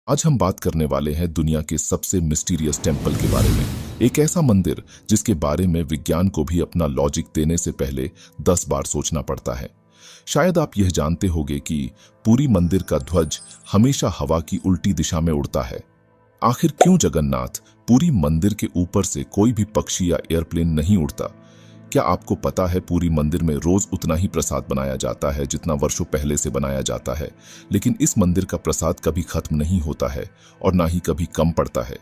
आज हम बात करने वाले हैं दुनिया के सबसे मिस्टीरियस टेंपल के बारे में। एक ऐसा मंदिर जिसके बारे में विज्ञान को भी अपना लॉजिक देने से पहले 10 बार सोचना पड़ता है। शायद आप यह जानते होंगे कि पुरी मंदिर का ध्वज हमेशा हवा की उल्टी दिशा में उड़ता है। आखिर क्यों जगन्नाथ पुरी मंदिर के ऊपर से कोई भी पक्षी या एयरप्लेन नहीं उड़ता? क्या आपको पता है पुरी मंदिर में रोज उतना ही प्रसाद बनाया जाता है जितना वर्षों पहले से बनाया जाता है, लेकिन इस मंदिर का प्रसाद कभी खत्म नहीं होता है और ना ही कभी कम पड़ता है।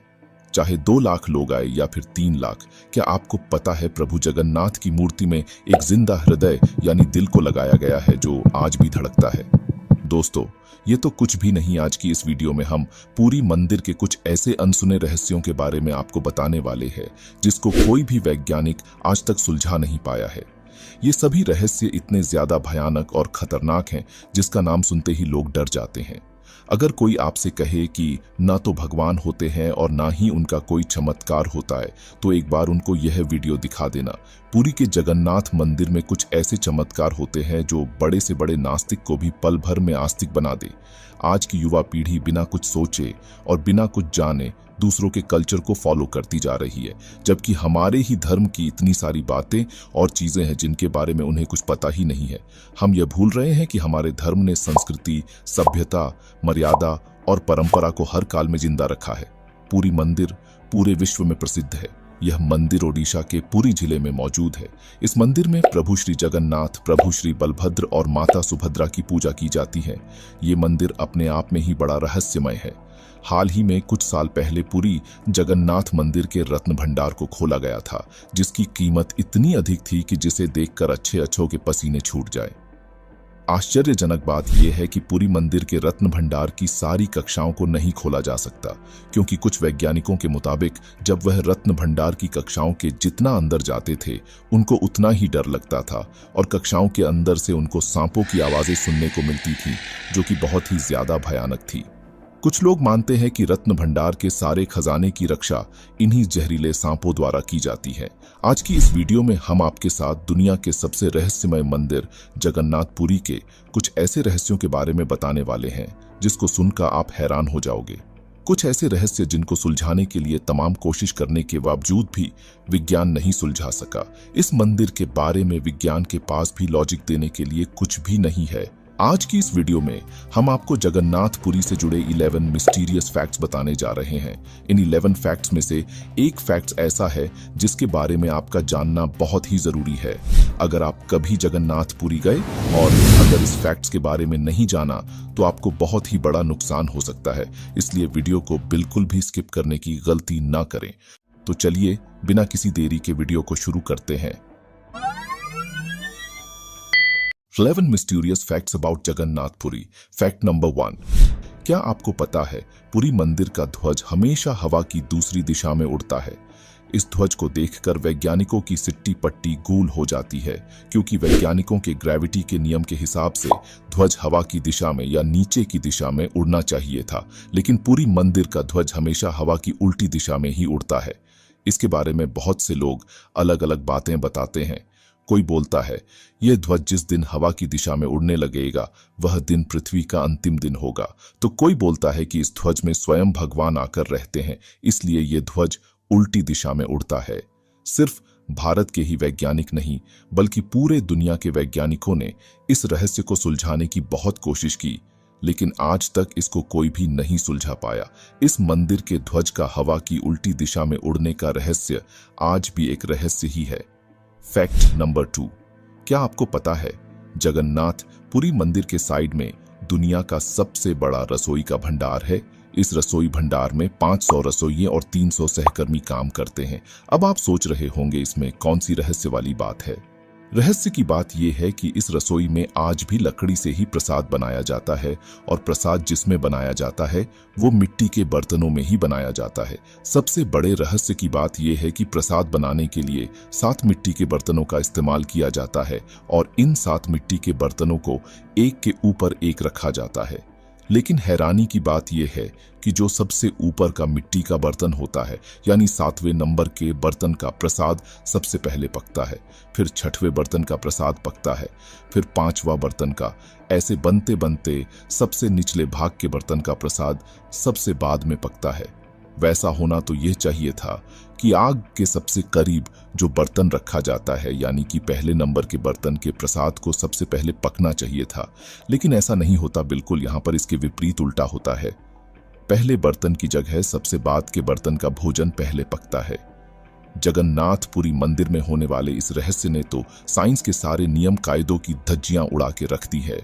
चाहे 2 लाख लोग आए या फिर 3 लाख, क्या आपको पता है प्रभु जगन्नाथ की मूर्ति में एक जिंदा हृदय यानी दिल को लगाया गया है जो आज भी धड़कता है। दोस्तों, ये तो कुछ भी नहीं। आज की इस वीडियो में हम पुरी मंदिर के कुछ ऐसे अनसुने रहस्यों के बारे में आपको बताने वाले हैं जिसको कोई भी वैज्ञानिक आज तक सुलझा नहीं पाया है। ये सभी रहस्य इतने ज्यादा भयानक और खतरनाक हैं जिसका नाम सुनते ही लोग डर जाते हैं। अगर कोई आपसे कहे कि ना तो भगवान होते हैं और ना ही उनका कोई चमत्कार होता है, तो एक बार उनको यह वीडियो दिखा देना। पुरी के जगन्नाथ मंदिर में कुछ ऐसे चमत्कार होते हैं जो बड़े से बड़े नास्तिक को भी पल भर में आस्तिक बना दे। आज की युवा पीढ़ी बिना कुछ सोचे और बिना कुछ जाने दूसरों के कल्चर को फॉलो करती जा रही है, जबकि हमारे ही धर्म की इतनी सारी बातें और चीजें हैं जिनके बारे में उन्हें कुछ पता ही नहीं है। हम यह भूल रहे हैं कि हमारे धर्म ने संस्कृति, सभ्यता, मर्यादा और परंपरा को हर काल में जिंदा रखा है। पुरी मंदिर पूरे विश्व में प्रसिद्ध है। यह मंदिर ओडिशा के पुरी जिले में मौजूद है। इस मंदिर में प्रभु श्री जगन्नाथ, प्रभु श्री बलभद्र और माता सुभद्रा की पूजा की जाती है। ये मंदिर अपने आप में ही बड़ा रहस्यमय है। हाल ही में कुछ साल पहले पुरी जगन्नाथ मंदिर के रत्न भंडार को खोला गया था, जिसकी कीमत इतनी अधिक थी कि जिसे देखकर अच्छों के पसीने छूट जाए। आश्चर्यजनक बात यह है कि पुरी मंदिर के रत्न भंडार की सारी कक्षाओं को नहीं खोला जा सकता, क्योंकि कुछ वैज्ञानिकों के मुताबिक जब वह रत्न भंडार की कक्षाओं के जितना अंदर जाते थे उनको उतना ही डर लगता था और कक्षाओं के अंदर से उनको सांपों की आवाजें सुनने को मिलती थी, जो कि बहुत ही ज्यादा भयानक थी। कुछ लोग मानते हैं कि रत्न भंडार के सारे खजाने की रक्षा इन्हीं जहरीले सांपों द्वारा की जाती है। आज की इस वीडियो में हम आपके साथ दुनिया के सबसे रहस्यमय मंदिर जगन्नाथपुरी के कुछ ऐसे रहस्यों के बारे में बताने वाले हैं जिसको सुनकर आप हैरान हो जाओगे। कुछ ऐसे रहस्य जिनको सुलझाने के लिए तमाम कोशिश करने के बावजूद भी विज्ञान नहीं सुलझा सका। इस मंदिर के बारे में विज्ञान के पास भी लॉजिक देने के लिए कुछ भी नहीं है। आज की इस वीडियो में हम आपको जगन्नाथपुरी से जुड़े 11 मिस्टीरियस फैक्ट्स बताने जा रहे हैं। इन 11 फैक्ट्स में से एक फैक्ट ऐसा है जिसके बारे में आपका जानना बहुत ही जरूरी है। अगर आप कभी जगन्नाथपुरी गए और अगर इस फैक्ट्स के बारे में नहीं जाना तो आपको बहुत ही बड़ा नुकसान हो सकता है, इसलिए वीडियो को बिल्कुल भी स्किप करने की गलती ना करें। तो चलिए बिना किसी देरी के वीडियो को शुरू करते हैं। 11 mysterious facts about Jagannathpuri. Fact number 1, क्या आपको पता है पुरी मंदिर का ध्वज हमेशा हवा की दूसरी दिशा में उड़ता है? इस ध्वज को देखकर वैज्ञानिकों की सिट्टी पट्टी गूल हो जाती है, क्योंकि वैज्ञानिकों के ग्रेविटी के नियम के हिसाब से ध्वज हवा की दिशा में या नीचे की दिशा में उड़ना चाहिए था, लेकिन पुरी मंदिर का ध्वज हमेशा हवा की उल्टी दिशा में ही उड़ता है। इसके बारे में बहुत से लोग अलग अलग बातें बताते हैं। कोई बोलता है यह ध्वज जिस दिन हवा की दिशा में उड़ने लगेगा वह दिन पृथ्वी का अंतिम दिन होगा, तो कोई बोलता है कि इस ध्वज में स्वयं भगवान आकर रहते हैं, इसलिए यह ध्वज उल्टी दिशा में उड़ता है। सिर्फ भारत के ही वैज्ञानिक नहीं बल्कि पूरे दुनिया के वैज्ञानिकों ने इस रहस्य को सुलझाने की बहुत कोशिश की, लेकिन आज तक इसको कोई भी नहीं सुलझा पाया। इस मंदिर के ध्वज का हवा की उल्टी दिशा में उड़ने का रहस्य आज भी एक रहस्य ही है। फैक्ट नंबर 2, क्या आपको पता है जगन्नाथ पुरी मंदिर के साइड में दुनिया का सबसे बड़ा रसोई का भंडार है? इस रसोई भंडार में 500 रसोइये और 300 सहकर्मी काम करते हैं। अब आप सोच रहे होंगे इसमें कौन सी रहस्य वाली बात है। रहस्य की बात यह है कि इस रसोई में आज भी लकड़ी से ही प्रसाद बनाया जाता है और प्रसाद जिसमें बनाया जाता है वो मिट्टी के बर्तनों में ही बनाया जाता है। सबसे बड़े रहस्य की बात यह है कि प्रसाद बनाने के लिए 7 मिट्टी के बर्तनों का इस्तेमाल किया जाता है और इन 7 मिट्टी के बर्तनों को एक के ऊपर एक रखा जाता है। लेकिन हैरानी की बात यह है कि जो सबसे ऊपर का मिट्टी का बर्तन होता है, यानी 7वें नंबर के बर्तन का प्रसाद सबसे पहले पकता है, फिर 6वें बर्तन का प्रसाद पकता है, फिर 5वां बर्तन का, ऐसे बनते बनते सबसे निचले भाग के बर्तन का प्रसाद सबसे बाद में पकता है। वैसा होना तो यह चाहिए था कि आग के सबसे करीब जो बर्तन रखा जाता है, यानी कि पहले नंबर के बर्तन के प्रसाद को सबसे पहले पकना चाहिए था, लेकिन ऐसा नहीं होता। बिल्कुल यहाँ पर इसके विपरीत उल्टा होता है। पहले बर्तन की जगह सबसे बाद के बर्तन का भोजन पहले पकता है। जगन्नाथपुरी मंदिर में होने वाले इस रहस्य ने तो साइंस के सारे नियम कायदों की धज्जियां उड़ा के रख दी है,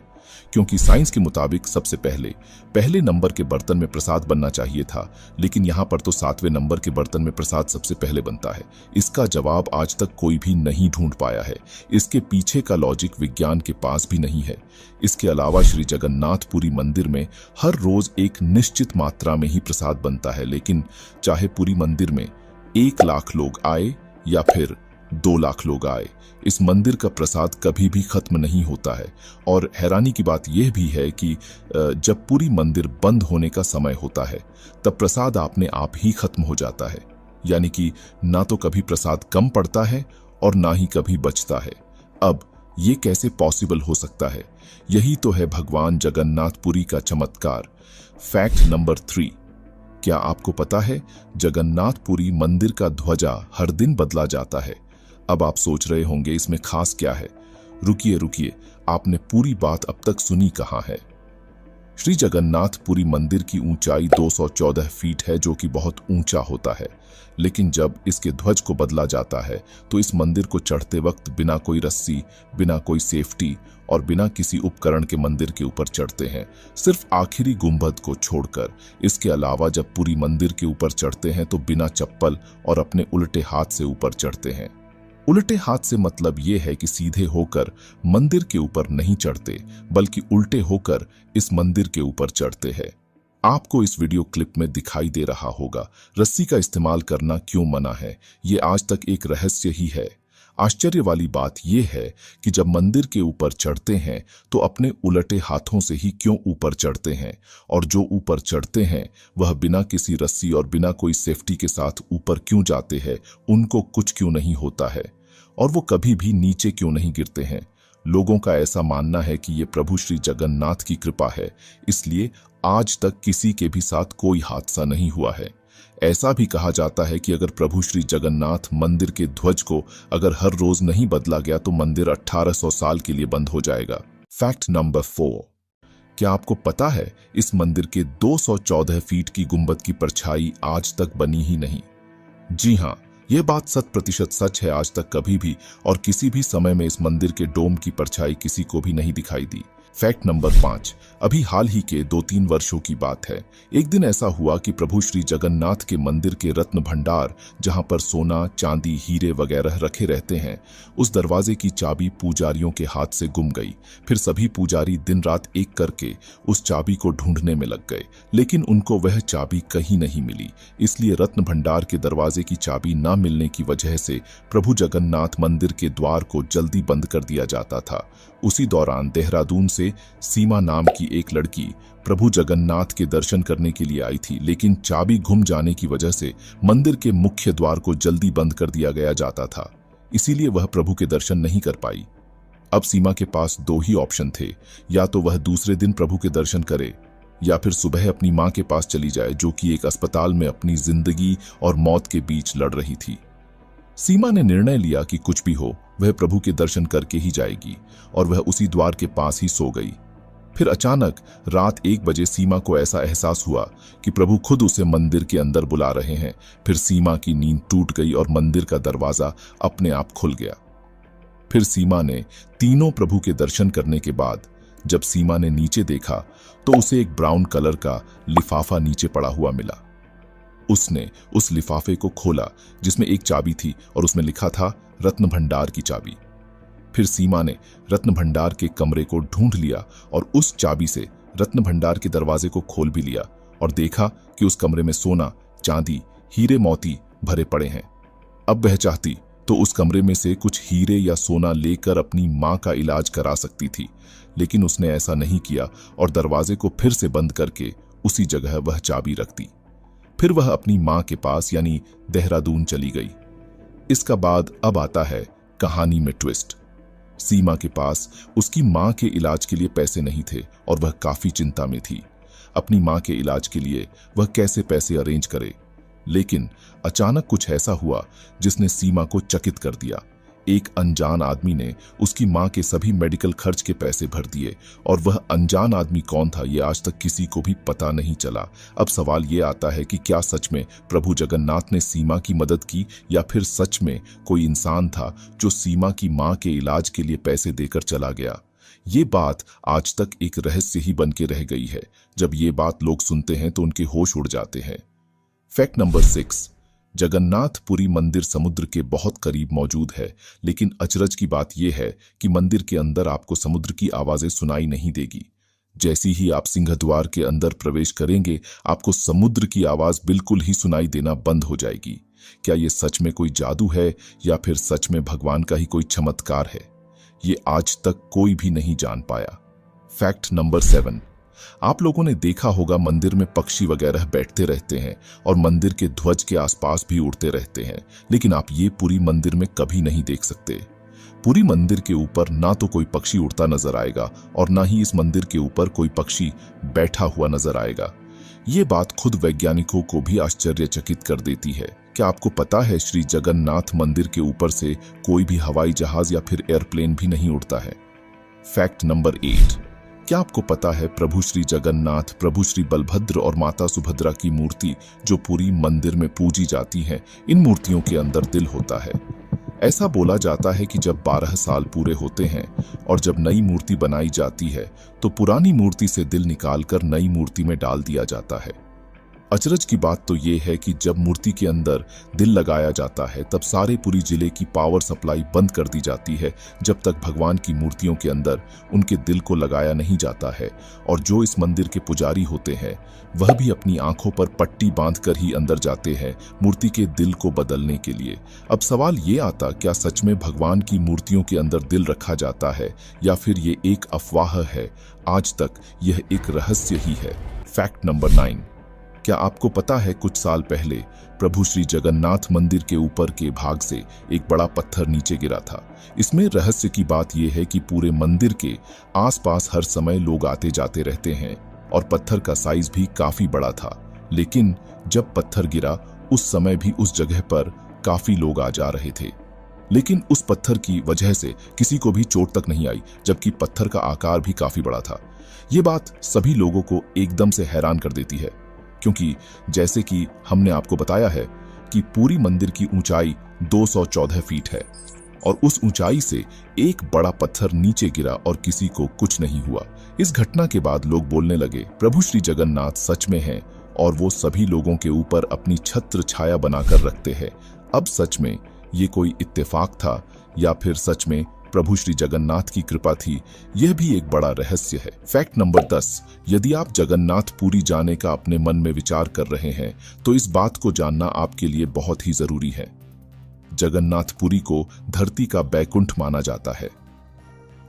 क्योंकि साइंस के मुताबिक सबसे पहले नंबर के बर्तन में प्रसाद बनना चाहिए था, लेकिन यहाँ पर तो 7वें नंबर के बर्तन में प्रसाद सबसे पहले बनता है। इसका जवाब आज तक कोई भी नहीं ढूंढ पाया है। इसके पीछे का लॉजिक विज्ञान के पास भी नहीं है। इसके अलावा श्री जगन्नाथपुरी मंदिर में हर रोज एक निश्चित मात्रा में ही प्रसाद बनता है, लेकिन चाहे पूरी मंदिर में 1 लाख लोग आए या फिर 2 लाख लोग आए, इस मंदिर का प्रसाद कभी भी खत्म नहीं होता है। और हैरानी की बात यह भी है कि जब पूरी मंदिर बंद होने का समय होता है, तब प्रसाद अपने आप ही खत्म हो जाता है। यानी कि ना तो कभी प्रसाद कम पड़ता है और ना ही कभी बचता है। अब ये कैसे पॉसिबल हो सकता है? यही तो है भगवान जगन्नाथपुरी का चमत्कार। फैक्ट नंबर 3, क्या आपको पता है जगन्नाथपुरी मंदिर का ध्वजा हर दिन बदला जाता है? अब आप सोच रहे होंगे इसमें खास क्या है। रुकिए, आपने पूरी बात अब तक सुनी कहां है। श्री जगन्नाथपुरी मंदिर की ऊंचाई 214 फीट है, जो कि बहुत ऊंचा होता है। लेकिन जब इसके ध्वज को बदला जाता है तो इस मंदिर को चढ़ते वक्त बिना कोई रस्सी, बिना कोई सेफ्टी और बिना किसी उपकरण के मंदिर के ऊपर चढ़ते हैं, सिर्फ आखिरी गुंबद को छोड़कर। इसके अलावा जब पूरी मंदिर के ऊपर चढ़ते हैं तो बिना चप्पल और अपने उल्टे हाथ से ऊपर चढ़ते हैं। उल्टे हाथ से मतलब यह है कि सीधे होकर मंदिर के ऊपर नहीं चढ़ते, बल्कि उल्टे होकर इस मंदिर के ऊपर चढ़ते हैं। आपको इस वीडियो क्लिप में दिखाई दे रहा होगा रस्सी का इस्तेमाल करना क्यों मना है। ये आज तक एक रहस्य ही है। आश्चर्य वाली बात यह है कि जब मंदिर के ऊपर चढ़ते हैं तो अपने उलटे हाथों से ही क्यों ऊपर चढ़ते हैं, और जो ऊपर चढ़ते हैं वह बिना किसी रस्सी और बिना कोई सेफ्टी के साथ ऊपर क्यों जाते हैं, उनको कुछ क्यों नहीं होता है, और वो कभी भी नीचे क्यों नहीं गिरते हैं। लोगों का ऐसा मानना है कि ये प्रभु श्री जगन्नाथ की कृपा है, इसलिए आज तक किसी के भी साथ कोई हादसा नहीं हुआ है। ऐसा भी कहा जाता है कि अगर प्रभु श्री जगन्नाथ मंदिर के ध्वज को अगर हर रोज नहीं बदला गया तो मंदिर 1800 साल के लिए बंद हो जाएगा। फैक्ट नंबर 4, क्या आपको पता है इस मंदिर के 214 फीट की गुंबद की परछाई आज तक बनी ही नहीं? जी हाँ, यह बात 100% सच है। आज तक कभी भी और किसी भी समय में इस मंदिर के डोम की परछाई किसी को भी नहीं दिखाई दी। फैक्ट नंबर 5, अभी हाल ही के 2-3 वर्षों की बात है। एक दिन ऐसा हुआ कि प्रभु श्री जगन्नाथ के मंदिर के रत्न भंडार, जहां पर सोना, चांदी, हीरे वगैरह रखे रहते हैं, उस दरवाजे की चाबी पुजारियों के हाथ से गुम गई। फिर सभी पुजारी दिन रात एक करके उस चाबी को ढूंढने में लग गए, लेकिन उनको वह चाबी कहीं नहीं मिली। इसलिए रत्न भंडार के दरवाजे की चाबी न मिलने की वजह से प्रभु जगन्नाथ मंदिर के द्वार को जल्दी बंद कर दिया जाता था। उसी दौरान देहरादून से सीमा नाम की एक लड़की प्रभु जगन्नाथ के दर्शन करने के लिए आई थी, लेकिन चाबी गुम जाने की वजह से मंदिर के मुख्य द्वार को जल्दी बंद कर दिया गया जाता था, इसीलिए वह प्रभु के दर्शन नहीं कर पाई। अब सीमा के पास 2 ही ऑप्शन थे, या तो वह दूसरे दिन प्रभु के दर्शन करे या फिर सुबह अपनी मां के पास चली जाए, जो कि एक अस्पताल में अपनी जिंदगी और मौत के बीच लड़ रही थी। सीमा ने निर्णय लिया कि कुछ भी हो वह प्रभु के दर्शन करके ही जाएगी, और वह उसी द्वार के पास ही सो गई। फिर अचानक रात 1 बजे सीमा को ऐसा एहसास हुआ कि प्रभु खुद उसे मंदिर के अंदर बुला रहे हैं। फिर सीमा की नींद टूट गई और मंदिर का दरवाजा अपने आप खुल गया। फिर सीमा ने तीनों प्रभु के दर्शन करने के बाद जब सीमा ने नीचे देखा तो उसे एक ब्राउन कलर का लिफाफा नीचे पड़ा हुआ मिला। उसने उस लिफाफे को खोला जिसमें एक चाबी थी और उसमें लिखा था रत्न भंडार की चाबी। फिर सीमा ने रत्न भंडार के कमरे को ढूंढ लिया और उस चाबी से रत्न भंडार के दरवाजे को खोल भी लिया और देखा कि उस कमरे में सोना, चांदी, हीरे मोती भरे पड़े हैं। अब वह चाहती तो उस कमरे में से कुछ हीरे या सोना लेकर अपनी मां का इलाज करा सकती थी, लेकिन उसने ऐसा नहीं किया और दरवाजे को फिर से बंद करके उसी जगह वह चाबी रख दी। फिर वह अपनी मां के पास यानी देहरादून चली गई। इसका बाद अब आता है कहानी में ट्विस्ट। सीमा के पास उसकी मां के इलाज के लिए पैसे नहीं थे और वह काफी चिंता में थी। अपनी मां के इलाज के लिए वह कैसे पैसे अरेंज करे, लेकिन अचानक कुछ ऐसा हुआ जिसने सीमा को चकित कर दिया। एक अनजान आदमी ने उसकी मां के सभी मेडिकल खर्च के पैसे भर दिए और वह अनजान आदमी कौन था ये आज तक किसी को भी पता नहीं चला। अब सवाल ये आता है कि क्या सच में प्रभु जगन्नाथ ने सीमा की मदद की या फिर सच में कोई इंसान था जो सीमा की मां के इलाज के लिए पैसे देकर चला गया। ये बात आज तक एक रहस्य ही बन के रह गई है। जब ये बात लोग सुनते हैं तो उनके होश उड़ जाते हैं। फैक्ट नंबर 6, जगन्नाथपुरी मंदिर समुद्र के बहुत करीब मौजूद है, लेकिन अचरज की बात यह है कि मंदिर के अंदर आपको समुद्र की आवाजें सुनाई नहीं देगी। जैसी ही आप सिंहद्वार के अंदर प्रवेश करेंगे, आपको समुद्र की आवाज बिल्कुल ही सुनाई देना बंद हो जाएगी। क्या यह सच में कोई जादू है या फिर सच में भगवान का ही कोई चमत्कार है? ये आज तक कोई भी नहीं जान पाया। फैक्ट नंबर 7, आप लोगों ने देखा होगा मंदिर में पक्षी वगैरह बैठते रहते हैं और मंदिर के ध्वज के आसपास भी उड़ते रहते हैं, लेकिन आप ये पूरी मंदिर में कभी नहीं देख सकते। पूरी मंदिर के ऊपर ना तो कोई पक्षी उड़ता नजर आएगा और ना ही इस मंदिर के ऊपर कोई पक्षी बैठा हुआ नजर आएगा। ये बात खुद वैज्ञानिकों को भी आश्चर्यचकित कर देती है। क्या आपको पता है श्री जगन्नाथ मंदिर के ऊपर से कोई भी हवाई जहाज या फिर एयरप्लेन भी नहीं उड़ता है? फैक्ट नंबर 8, क्या आपको पता है प्रभु श्री जगन्नाथ, प्रभु श्री बलभद्र और माता सुभद्रा की मूर्ति जो पूरी मंदिर में पूजी जाती हैं, इन मूर्तियों के अंदर दिल होता है। ऐसा बोला जाता है कि जब 12 साल पूरे होते हैं और जब नई मूर्ति बनाई जाती है तो पुरानी मूर्ति से दिल निकालकर नई मूर्ति में डाल दिया जाता है। अचरज की बात तो ये है कि जब मूर्ति के अंदर दिल लगाया जाता है तब सारे पुरी जिले की पावर सप्लाई बंद कर दी जाती है जब तक भगवान की मूर्तियों के अंदर उनके दिल को लगाया नहीं जाता है। और जो इस मंदिर के पुजारी होते हैं वह भी अपनी आंखों पर पट्टी बांधकर ही अंदर जाते हैं मूर्ति के दिल को बदलने के लिए। अब सवाल ये आता, क्या सच में भगवान की मूर्तियों के अंदर दिल रखा जाता है या फिर ये एक अफवाह है? आज तक यह एक रहस्य ही है। फैक्ट नंबर 9, क्या आपको पता है कुछ साल पहले प्रभु श्री जगन्नाथ मंदिर के ऊपर के भाग से एक बड़ा पत्थर नीचे गिरा था। इसमें रहस्य की बात यह है कि पूरे मंदिर के आसपास हर समय लोग आते जाते रहते हैं और पत्थर का साइज भी काफी बड़ा था, लेकिन जब पत्थर गिरा उस समय भी उस जगह पर काफी लोग आ जा रहे थे, लेकिन उस पत्थर की वजह से किसी को भी चोट तक नहीं आई, जबकि पत्थर का आकार भी काफी बड़ा था। ये बात सभी लोगों को एकदम से हैरान कर देती है, क्योंकि जैसे कि हमने आपको बताया है कि पूरी मंदिर की ऊंचाई 214 फीट है और उस ऊंचाई से एक बड़ा पत्थर नीचे गिरा और किसी को कुछ नहीं हुआ। इस घटना के बाद लोग बोलने लगे प्रभु श्री जगन्नाथ सच में हैं और वो सभी लोगों के ऊपर अपनी छत्र छाया बनाकर रखते हैं। अब सच में ये कोई इत्तेफाक था या फिर सच में प्रभु श्री जगन्नाथ की कृपा थी, यह भी एक बड़ा रहस्य है। फैक्ट नंबर 10, यदि आप जगन्नाथपुरी जाने का अपने मन में विचार कर रहे हैं तो इस बात को जानना आपके लिए बहुत ही जरूरी है। जगन्नाथपुरी को धरती का बैकुंठ माना जाता है,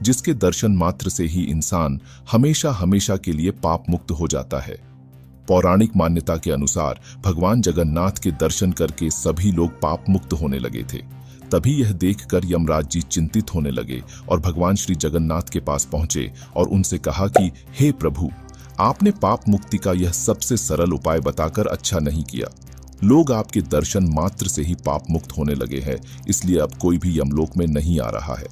जिसके दर्शन मात्र से ही इंसान हमेशा हमेशा के लिए पाप मुक्त हो जाता है। पौराणिक मान्यता के अनुसार भगवान जगन्नाथ के दर्शन करके सभी लोग पाप मुक्त होने लगे थे। तभी यह देखकर यमराज जी चिंतित होने लगे और भगवान श्री जगन्नाथ के पास पहुंचे और उनसे कहा कि हे प्रभु, आपने पाप मुक्ति का यह सबसे सरल उपाय बताकर अच्छा नहीं किया। लोग आपके दर्शन मात्र से ही पाप मुक्त होने लगे हैं, इसलिए अब कोई भी यमलोक में नहीं आ रहा है।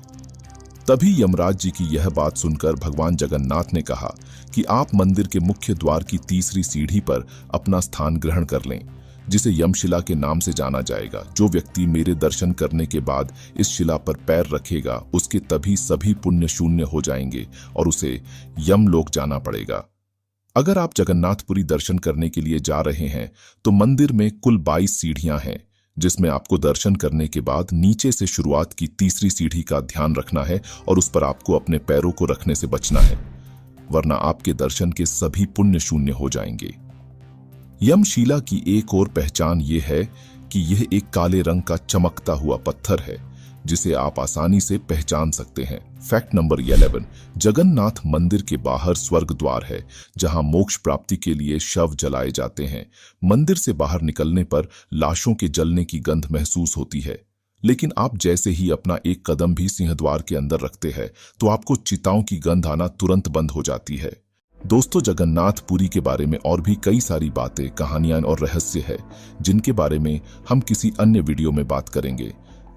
तभी यमराज जी की यह बात सुनकर भगवान जगन्नाथ ने कहा कि आप मंदिर के मुख्य द्वार की तीसरी सीढ़ी पर अपना स्थान ग्रहण कर लें, जिसे यमशिला के नाम से जाना जाएगा। जो व्यक्ति मेरे दर्शन करने के बाद इस शिला पर पैर रखेगा उसके तभी सभी पुण्य शून्य हो जाएंगे और उसे यमलोक जाना पड़ेगा। अगर आप जगन्नाथपुरी दर्शन करने के लिए जा रहे हैं तो मंदिर में कुल 22 सीढ़ियां हैं, जिसमें आपको दर्शन करने के बाद नीचे से शुरुआत की तीसरी सीढ़ी का ध्यान रखना है और उस पर आपको अपने पैरों को रखने से बचना है, वरना आपके दर्शन के सभी पुण्य शून्य हो जाएंगे। यमशिला की एक और पहचान ये है कि यह एक काले रंग का चमकता हुआ पत्थर है जिसे आप आसानी से पहचान सकते हैं। फैक्ट नंबर 11, जगन्नाथ मंदिर के बाहर स्वर्ग द्वार है जहां मोक्ष प्राप्ति के लिए शव जलाए जाते हैं। मंदिर से बाहर निकलने पर लाशों के जलने की गंध महसूस होती है, लेकिन आप जैसे ही अपना एक कदम भी सिंहद्वार के अंदर रखते हैं तो आपको चिताओं की गंध आना तुरंत बंद हो जाती है। दोस्तों, जगन्नाथपुरी के बारे में और भी कई सारी बातें, कहानियां और रहस्य है जिनके बारे में हम किसी अन्य वीडियो में बात करेंगे।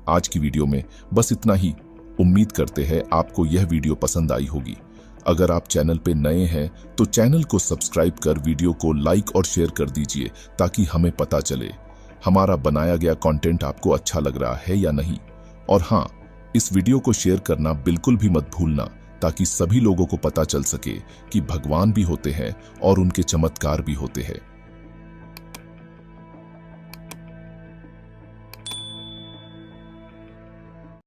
आज की वीडियो में बस इतना ही। उम्मीद करते हैं आपको यह वीडियो पसंद आई होगी। अगर आप चैनल पे नए हैं तो चैनल को सब्सक्राइब कर वीडियो को लाइक और शेयर कर दीजिए ताकि हमें पता चले हमारा बनाया गया कंटेंट आपको अच्छा लग रहा है या नहीं। और हाँ, इस वीडियो को शेयर करना बिल्कुल भी मत भूलना ताकि सभी लोगों को पता चल सके कि भगवान भी होते हैं और उनके चमत्कार भी होते हैं।